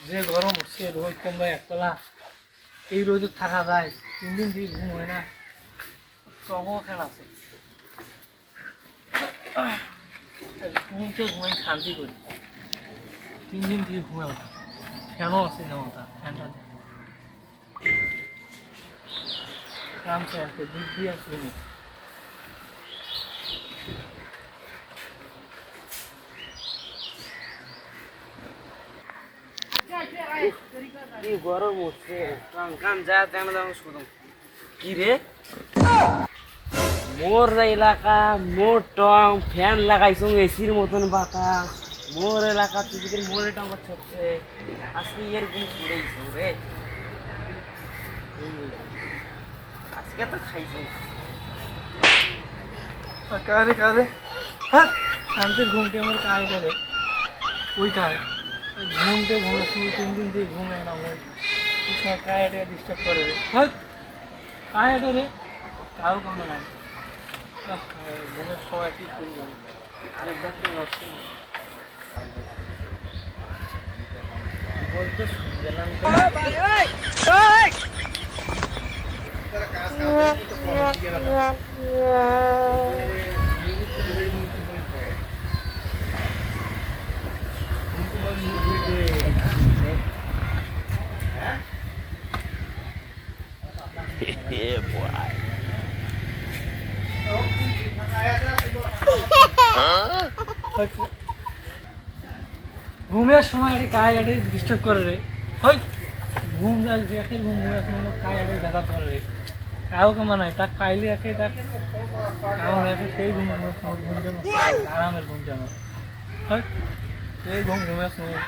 যে গরম হচ্ছে রোদ কমবে একতলা এই রোদে থাকা যায় 3 দিন থেকে ঘুম হয় না তবুও খেলা আছে ঘুমতে ঘুমাই শান্তি করি 3 দিন থেকে ঘুমে ওঠা ফ্যানও আছে যেমন ফ্যানটা আরামসে আছে 2 আর 3 কি গরম হচ্ছে কাম যা তেমন শুধু কি রে মোর এলাকা মোর টং ফ্যান লাগাইছো এসির মতন বাতাস মোর এলাকা তুই মোরে টং হচ্ছে আজকে এরকম ঘুরেইছো রে আজকে তো খাইছো কারে কারে হ্যাঁ শান্তির ঘুমটি আমার কারে করে ওই কারে ঘুমতে ঘুমে শুধু 3 দিন থেকে ঘুমে না ওই সময় কায়েটা ডিস্টার্ব করে রে হ্যাঁ কায়েটা রে তাও কোনো নাই ঘুমের সময় কি করবো আরেক ডাক্তার আসছে বলতে গেলাম Yeah, boy. ঘুমের সময় আরে কায়েটা ডিস্টার্ব করে রে হয় ঘুম আসবে একে ঘুম ঘুমের সময় কায়েটা দেখা করে রে কাউ কমানায় তাক পাইলে একে তাক আমার একে সেই ঘুম ঘুমের সময় ঘুম যেন আরামের ঘুম যেন হয় সেই ঘুম ঘুমের সময়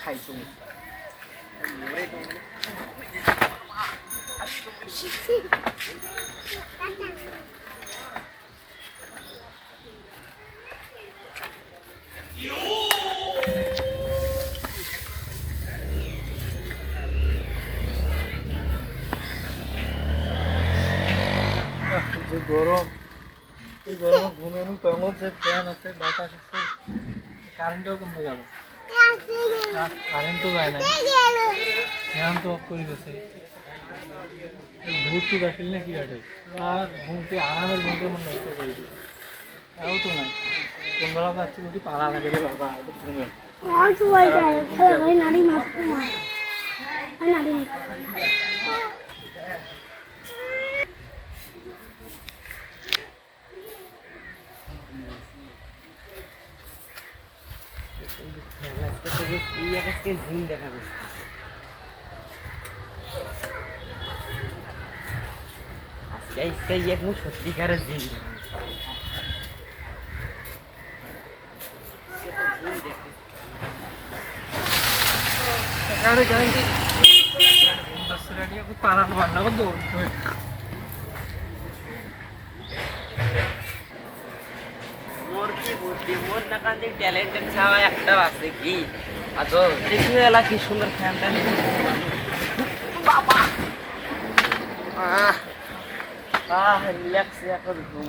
খাইছো যে গরম এই গরমে ঘুমের তেমন যে ফ্যান আছে বাতাস আছে কারেন্টও কমে যাবে কারেন্টও যায় না ফ্যান তো অফ করে গেছে ভূত টুক আসলে নাকি কাটে আর ঘুমতে আরামের ঘুমতে মনে নষ্ট করে দিই তাও তো নাই তোমরা পাচ্ছি যদি পালা লাগে রে বাবা ঘুমে ঘুম দেখা যাচ্ছে আজকে এখন সত্যিকারের দিন কারে গ্যারান্টি পালা মান্না করতো মোর কি বুদ্ধি মোর নাকান যে ট্যালেন্টেড ছাওয়া একটা আছে কি আচ্ছা দেখি এলা কি সুন্দর ফ্যানটা বাবা রিল্যাক্স এখন ঘুম